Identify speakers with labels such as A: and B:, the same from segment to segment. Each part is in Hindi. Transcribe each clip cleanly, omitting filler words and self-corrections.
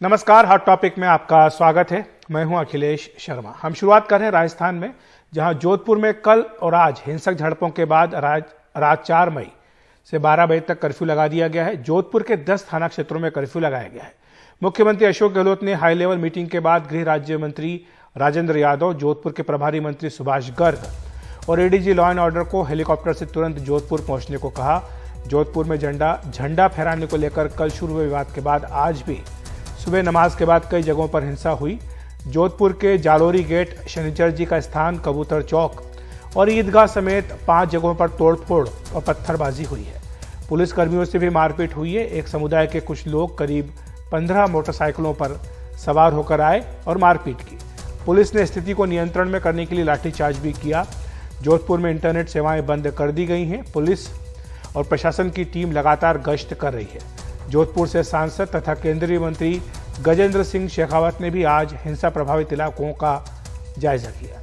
A: नमस्कार, हॉट टॉपिक में आपका स्वागत है। मैं हूं अखिलेश शर्मा। हम शुरुआत कर रहे हैं राजस्थान में, जहां जोधपुर में कल और आज हिंसक झड़पों के बाद रात 4 मई से 12 बजे तक कर्फ्यू लगा दिया गया है। जोधपुर के 10 थाना क्षेत्रों में कर्फ्यू लगाया गया है। मुख्यमंत्री अशोक गहलोत ने हाई लेवल मीटिंग के बाद गृह राज्य मंत्री राजेंद्र यादव, जोधपुर के प्रभारी मंत्री सुभाष गर्ग और एडीजी लॉ एंड ऑर्डर को हेलीकॉप्टर से तुरंत जोधपुर पहुंचने को कहा। जोधपुर में झंडा फहराने को लेकर कल शुरू हुए विवाद के बाद आज भी सुबह नमाज के बाद कई जगहों पर हिंसा हुई। जोधपुर के जालोरी गेट, शनिचर जी का स्थान, कबूतर चौक और ईदगाह समेत 5 जगहों पर तोड़फोड़ और पत्थरबाजी हुई है। पुलिस कर्मियों से भी मारपीट हुई है। एक समुदाय के कुछ लोग करीब 15 मोटरसाइकिलों पर सवार होकर आए और मारपीट की। पुलिस ने स्थिति को नियंत्रण में करने के लिए लाठीचार्ज भी किया। जोधपुर में इंटरनेट सेवाएं बंद कर दी गई हैं। पुलिस और प्रशासन की टीम लगातार गश्त कर रही है। जोधपुर से सांसद तथा केंद्रीय मंत्री गजेंद्र सिंह शेखावत ने भी आज हिंसा प्रभावित इलाकों का जायजा किया।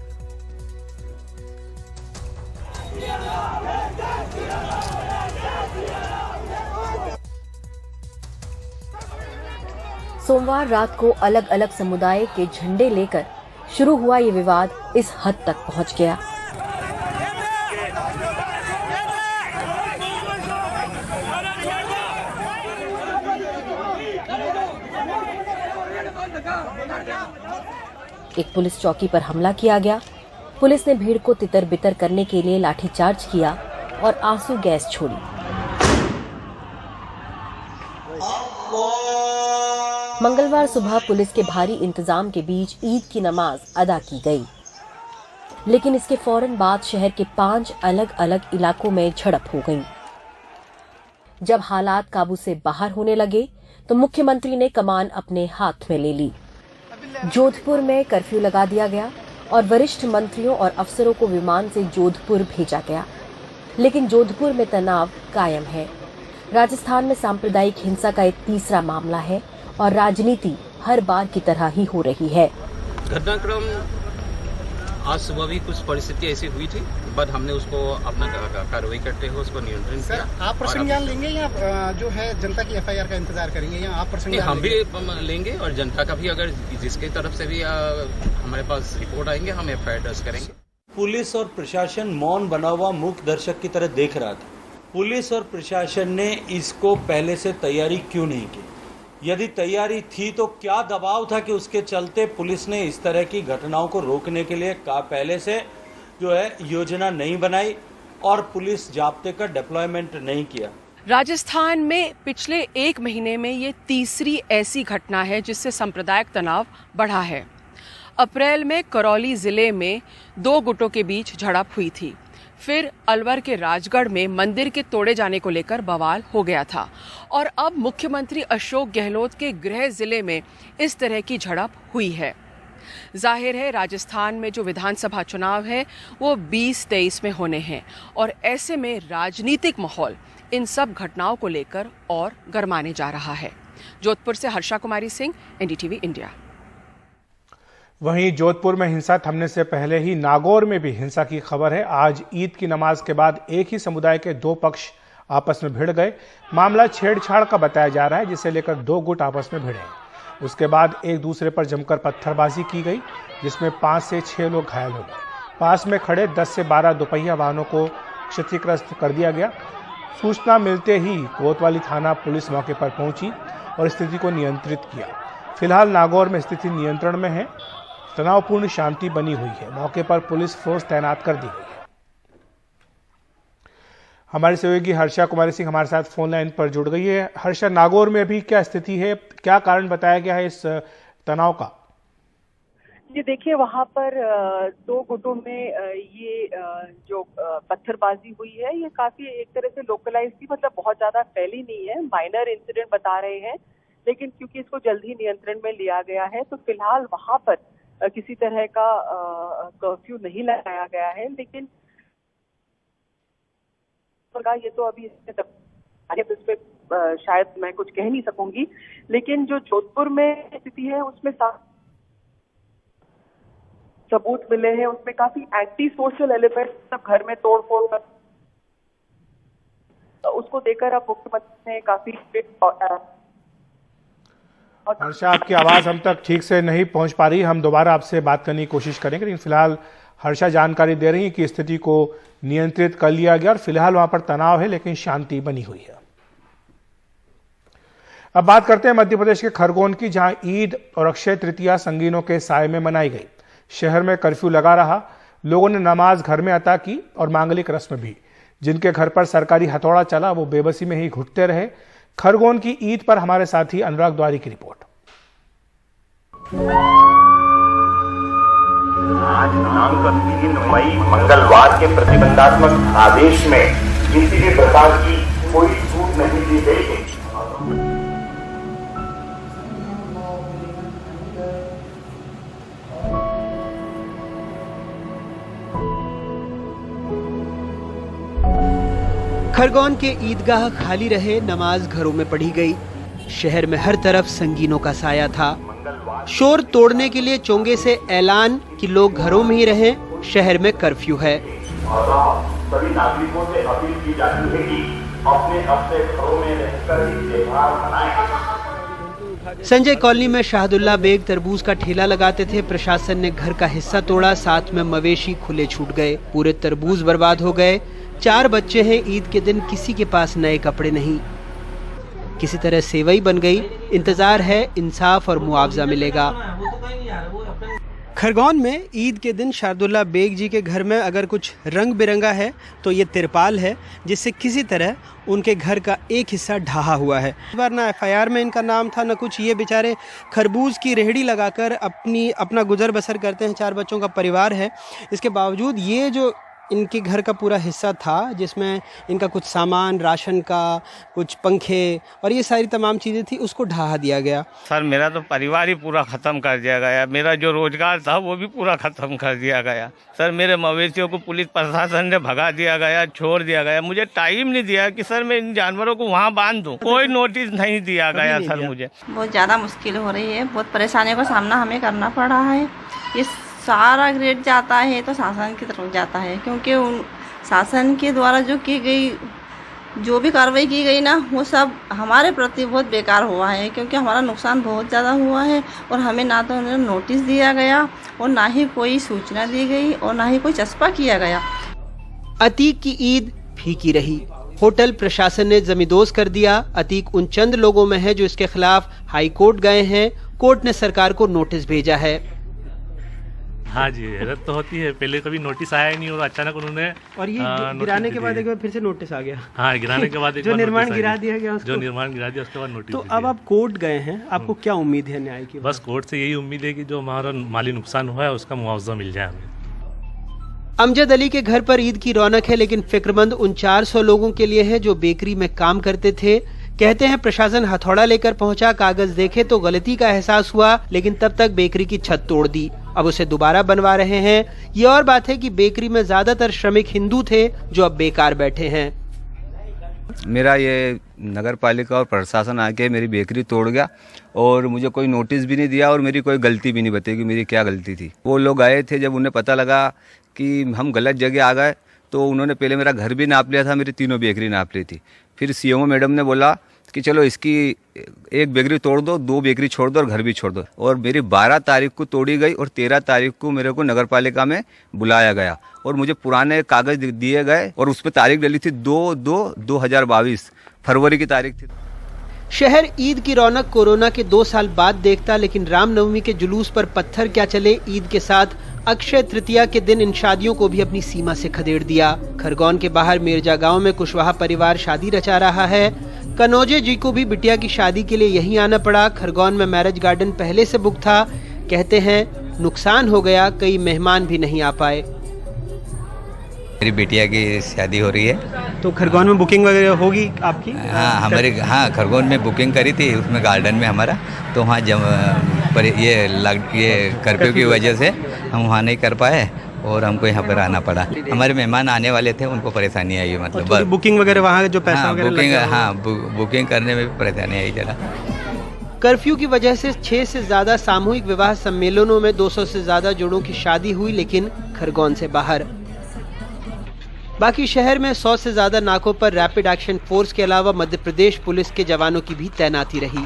B: सोमवार रात को अलग अलग समुदाय के झंडे लेकर शुरू हुआ ये विवाद इस हद तक पहुंच गया। एक पुलिस चौकी पर हमला किया गया। पुलिस ने भीड़ को तितर बितर करने के लिए लाठीचार्ज किया और आंसू गैस छोड़ी। मंगलवार सुबह पुलिस के भारी इंतजाम के बीच ईद की नमाज अदा की गई, लेकिन इसके फौरन बाद शहर के 5 अलग अलग इलाकों में झड़प हो गई। जब हालात काबू से बाहर होने लगे तो मुख्यमंत्री ने कमान अपने हाथ में ले ली। जोधपुर में कर्फ्यू लगा दिया गया और वरिष्ठ मंत्रियों और अफसरों को विमान से जोधपुर भेजा गया, लेकिन जोधपुर में तनाव कायम है। राजस्थान में सांप्रदायिक हिंसा का एक तीसरा मामला है और राजनीति हर बार की तरह ही हो रही है।
C: घटनाक्रम आज सुबह भी कुछ परिस्थिति ऐसी हुई थी, बट हमने उसको अपना कार्रवाई करते हुए उसको नियंत्रण किया।
D: आप पर्सनल ज्ञान लेंगे या जो है जनता की एफआईआर का इंतजार करेंगे, या आप पर्सनल
C: हम भी लेंगे और जनता का भी, अगर जिसके तरफ से भी हमारे पास रिपोर्ट आएंगे हम एफआईआर दर्ज करेंगे।
E: पुलिस और प्रशासन मौन बना हुआ मूक दर्शक की तरह देख रहा था। पुलिस और प्रशासन ने इसको पहले से तैयारी क्यों नहीं की? यदि तैयारी थी तो क्या दबाव था कि उसके चलते पुलिस ने इस तरह की घटनाओं को रोकने के लिए पहले से जो है योजना नहीं बनाई और पुलिस जाब्ते का डिप्लॉयमेंट नहीं किया?
F: राजस्थान में पिछले 1 महीने में ये तीसरी ऐसी घटना है जिससे सांप्रदायिक तनाव बढ़ा है। अप्रैल में करौली जिले में 2 गुटों के बीच झड़प हुई थी। फिर अलवर के राजगढ़ में मंदिर के तोड़े जाने को लेकर बवाल हो गया था और अब मुख्यमंत्री अशोक गहलोत के गृह जिले में इस तरह की झड़प हुई है। जाहिर है राजस्थान में जो विधानसभा चुनाव है वो 2023 में होने हैं और ऐसे में राजनीतिक माहौल इन सब घटनाओं को लेकर और गरमाने जा रहा है। जोधपुर से हर्षा कुमारी सिंह, एनडीटीवी इंडिया।
A: वहीं जोधपुर में हिंसा थमने से पहले ही नागौर में भी हिंसा की खबर है। आज ईद की नमाज के बाद एक ही समुदाय के 2 पक्ष आपस में भिड़ गए। मामला छेड़छाड़ का बताया जा रहा है, जिसे लेकर 2 गुट आपस में भिड़े। उसके बाद एक दूसरे पर जमकर पत्थरबाजी की गई, जिसमें 5 से 6 लोग घायल हो गए। पास में खड़े 10 से 12 दोपहिया वाहनों को क्षतिग्रस्त कर दिया गया। सूचना मिलते ही कोतवाली थाना पुलिस मौके पर पहुंची और स्थिति को नियंत्रित किया। फिलहाल नागौर में स्थिति नियंत्रण में है। तनावपूर्ण शांति बनी हुई है। मौके पर पुलिस फोर्स तैनात कर दी गई है। हमारी सहयोगी हर्षा कुमारी सिंह हमारे साथ फोन लाइन पर जुड़ गई है। हर्षा, नागौर में अभी क्या स्थिति है, क्या कारण बताया गया है इस तनाव का?
G: ये देखिए, वहां पर 2 गुटों में ये जो पत्थरबाजी हुई है ये काफी एक तरह से लोकलाइज थी, मतलब बहुत ज्यादा फैली नहीं है। माइनर इंसिडेंट बता रहे हैं, लेकिन क्योंकि इसको जल्द ही नियंत्रण में लिया गया है तो फिलहाल वहां पर किसी तरह का कर्फ्यू नहीं लगाया गया है। लेकिन ये तो अभी इस पे शायद मैं कुछ कह नहीं सकूंगी, लेकिन जो जोधपुर में स्थिति है उसमें सबूत मिले हैं, उसमें काफी एंटी सोशल एलिमेंट, सब घर में तोड़फोड़ कर उसको देकर अब मुख्यमंत्री ने काफी और
A: हर्षा, आपकी आवाज हम तक ठीक से नहीं पहुंच पा रही, हम दोबारा आपसे बात करने की कोशिश करेंगे, लेकिन फिलहाल हर्षा जानकारी दे रही है कि स्थिति को नियंत्रित कर लिया गया और फिलहाल वहां पर तनाव है लेकिन शांति बनी हुई है। अब बात करते हैं मध्य प्रदेश के खरगोन की, जहां ईद और अक्षय तृतीया संगीनों के साए में मनाई गई। शहर में कर्फ्यू लगा रहा, लोगों ने नमाज घर में अता की और मांगलिक रस्म भी। जिनके घर पर सरकारी हथौड़ा चला वो बेबसी में ही घुटते रहे। खरगोन की ईद पर हमारे साथी अनुराग द्वारी की रिपोर्ट।
H: आज दिनांक 3 मई मंगलवार के प्रतिबंधात्मक आदेश में किसी भी प्रकार की कोई छूट नहीं दी गई है।
I: खरगोन के ईदगाह खाली रहे, नमाज घरों में पढ़ी गई। शहर में हर तरफ संगीनों का साया था। शोर तोड़ने के लिए चोंगे से ऐलान कि लोग घरों में ही रहें, शहर में कर्फ्यू है।
H: सभी नागरिकों से अपील की जाती है कि अपने अपने घरों में रहकर त्योहार मनाएं।
I: संजय कॉलोनी में शाहदुल्ला बेग तरबूज का ठेला लगाते थे। प्रशासन ने घर का हिस्सा तोड़ा, साथ में मवेशी खुले छूट गए। पूरे तरबूज बर्बाद हो गए। 4 बच्चे हैं, ईद के दिन किसी के पास नए कपड़े नहीं। किसी तरह सेवई बन गई। इंतजार है इंसाफ और मुआवजा मिलेगा। खरगोन में ईद के दिन शाहदुल्ला बेग जी के घर में अगर कुछ रंग बिरंगा है तो ये तिरपाल है, जिससे किसी तरह उनके घर का एक हिस्सा ढहा हुआ है। इस बार ना FIR में इनका नाम था न कुछ। ये बेचारे खरबूज की रेहड़ी लगाकर अपना गुजर बसर करते हैं। 4 बच्चों का परिवार है। इसके बावजूद ये जो इनके घर का पूरा हिस्सा था, जिसमें इनका कुछ सामान, राशन का, कुछ पंखे और ये सारी तमाम चीज़ें थी, उसको ढहा दिया गया।
J: सर, मेरा तो परिवार ही पूरा ख़त्म कर दिया गया। मेरा जो रोजगार था वो भी पूरा ख़त्म कर दिया गया। सर, मेरे मवेशियों को पुलिस प्रशासन ने भगा दिया गया, छोड़ दिया गया। मुझे टाइम नहीं दिया कि सर मैं इन जानवरों को वहाँ बांध दूँ। कोई नोटिस नहीं दिया गया सर। मुझे
K: बहुत ज़्यादा मुश्किल हो रही है, बहुत परेशानियों का सामना हमें करना पड़ रहा है। ये सारा ग्रेड जाता है तो शासन की तरफ जाता है, क्योंकि उन शासन के द्वारा जो भी कार्रवाई की गई ना, वो सब हमारे प्रति बहुत बेकार हुआ है, क्योंकि हमारा नुकसान बहुत ज़्यादा हुआ है और हमें ना तो उन्हें नोटिस दिया गया और ना ही कोई सूचना दी गई और ना ही कोई चस्पा किया गया।
I: अतीक की ईद फीकी रही। होटल प्रशासन ने जमींदोज कर दिया। अतीक उन चंद लोगों में है जो इसके खिलाफ हाई कोर्ट गए हैं। कोर्ट ने सरकार को नोटिस भेजा है।
L: हाँ जी, हैरत तो होती है। पहले कभी नोटिस आया ही नहीं और अचानक उन्होंने
I: और ये गिराने के बाद एक बार फिर से नोटिस आ गया।
L: हाँ, गिराने के बाद
I: जो निर्माण गिरा दिया गया उसको।
L: जो निर्माण गिरा दिया उसके बाद नोटिस।
I: तो अब आप कोर्ट गए हैं, आपको क्या उम्मीद है न्याय की?
L: बस कोर्ट से यही उम्मीद है कि जो हमारा माली नुकसान हुआ है उसका मुआवजा मिल जाए हमें।
I: अमजद अली के घर पर ईद की रौनक है, लेकिन फिक्रमंद उन 400 लोगों के लिए है जो बेकरी में काम करते थे। कहते हैं प्रशासन हथौड़ा लेकर पहुंचा, कागज देखे तो गलती का एहसास हुआ, लेकिन तब तक बेकरी की छत तोड़ दी। अब उसे दोबारा बनवा रहे हैं। ये और बात है कि बेकरी में ज्यादातर श्रमिक हिंदू थे जो अब बेकार बैठे हैं।
M: मेरा ये नगर पालिका और प्रशासन आके मेरी बेकरी तोड़ गया और मुझे कोई नोटिस भी नहीं दिया और मेरी कोई गलती भी नहीं बताई कि मेरी क्या गलती थी। वो लोग आए थे, जब उन्हें पता लगा कि हम गलत जगह आ गए तो उन्होंने पहले मेरा घर भी नाप लिया था, मेरी तीनों बेकरी नाप ली थी। फिर CMO मैडम ने बोला कि चलो इसकी एक बेकरी तोड़ दो, 2 बेकरी छोड़ दो और घर भी छोड़ दो। और मेरी 12 तारीख को तोड़ी गई और 13 तारीख को मेरे को नगर पालिका में बुलाया गया और मुझे पुराने कागज दिए गए और उस पर तारीख डली थी 2/2/2022, फरवरी की तारीख थी।
I: शहर ईद की रौनक कोरोना के 2 साल बाद देखता, लेकिन रामनवमी के जुलूस पर पत्थर क्या चले। ईद के साथ अक्षय तृतीया के दिन इन शादियों को भी अपनी सीमा से खदेड़ दिया। खरगोन के बाहर मिर्जा गांव में कुशवाहा परिवार शादी रचा रहा है। कनौजे जी को भी बिटिया की शादी के लिए यहीं आना पड़ा। खरगोन में मैरिज गार्डन पहले से बुक था। कहते हैं नुकसान हो गया, कई मेहमान भी नहीं आ पाए।
N: मेरी बिटिया की शादी हो रही है
I: तो खरगोन में बुकिंग वगैरह होगी आपकी?
N: हाँ, खरगोन में बुकिंग करी थी, उसमें गार्डन में हमारा, तो वहाँ पर ये कर्फ्यू की वजह से हम वहाँ नहीं कर पाए और हमको यहाँ पर आना पड़ा। हमारे मेहमान आने वाले थे, उनको परेशानी आई, मतलब
I: बुकिंग वगैरह वहाँ जो पैसा वगैरह
N: बुकिंग करने में भी परेशानी आई जरा।
I: कर्फ्यू की वजह से 6 से ज्यादा सामूहिक विवाह सम्मेलनों में 200 से ज्यादा जोड़ों की शादी हुई, लेकिन खरगोन से बाहर। बाकी शहर में 100 से ज्यादा नाकों पर रैपिड एक्शन फोर्स के अलावा मध्य प्रदेश पुलिस के जवानों की भी तैनाती रही।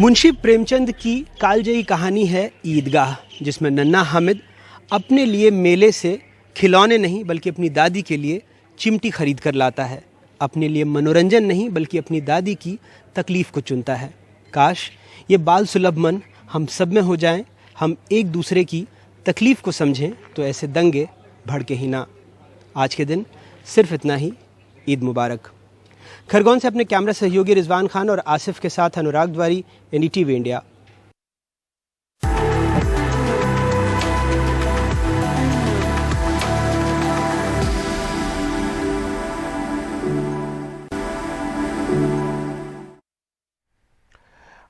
I: मुंशी प्रेमचंद की कालजयी कहानी है ईदगाह, जिसमें नन्हा हामिद अपने लिए मेले से खिलौने नहीं बल्कि अपनी दादी के लिए चिमटी खरीद कर लाता है। अपने लिए मनोरंजन नहीं बल्कि अपनी दादी की तकलीफ को चुनता है। काश ये बाल सुलभ मन हम सब में हो जाएं, हम एक दूसरे की तकलीफ को समझें तो ऐसे दंगे भड़के ही ना। आज के दिन सिर्फ इतना ही। ईद मुबारक। खरगोन से अपने कैमरा सहयोगी रिजवान खान और आसिफ के साथ अनुराग द्वारी, NDTV इंडिया।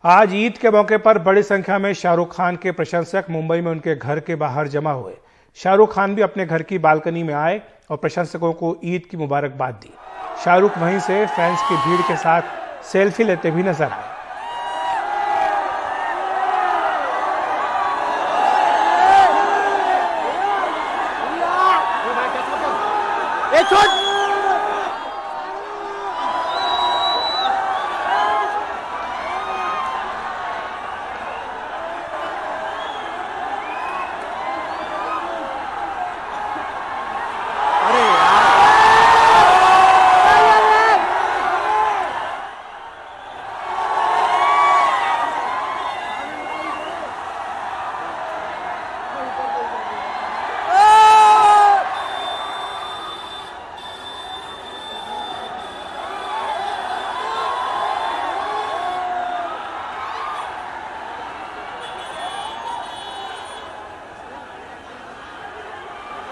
A: आज ईद के मौके पर बड़ी संख्या में शाहरुख खान के प्रशंसक मुंबई में उनके घर के बाहर जमा हुए। शाहरुख खान भी अपने घर की बालकनी में आए और प्रशंसकों को ईद की मुबारकबाद दी। शाहरुख वहीं से फैंस की भीड़ के साथ सेल्फी लेते भी नजर आए।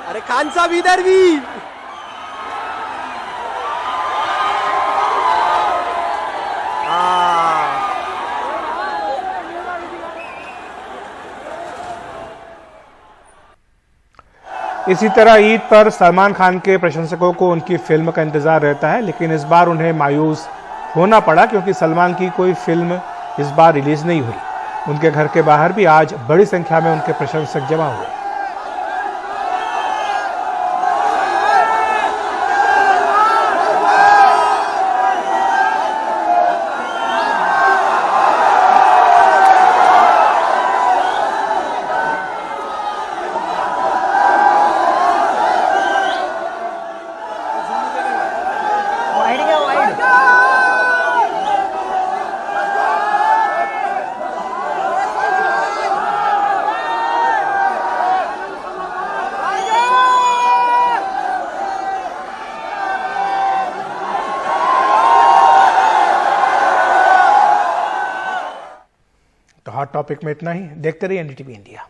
I: अरे खान साहब इधर भी।
A: इसी तरह ईद पर सलमान खान के प्रशंसकों को उनकी फिल्म का इंतजार रहता है, लेकिन इस बार उन्हें मायूस होना पड़ा क्योंकि सलमान की कोई फिल्म इस बार रिलीज नहीं हुई। उनके घर के बाहर भी आज बड़ी संख्या में उनके प्रशंसक जमा हुए। तो हॉट टॉपिक में इतना ही। देखते रहिए NDTV इंडिया।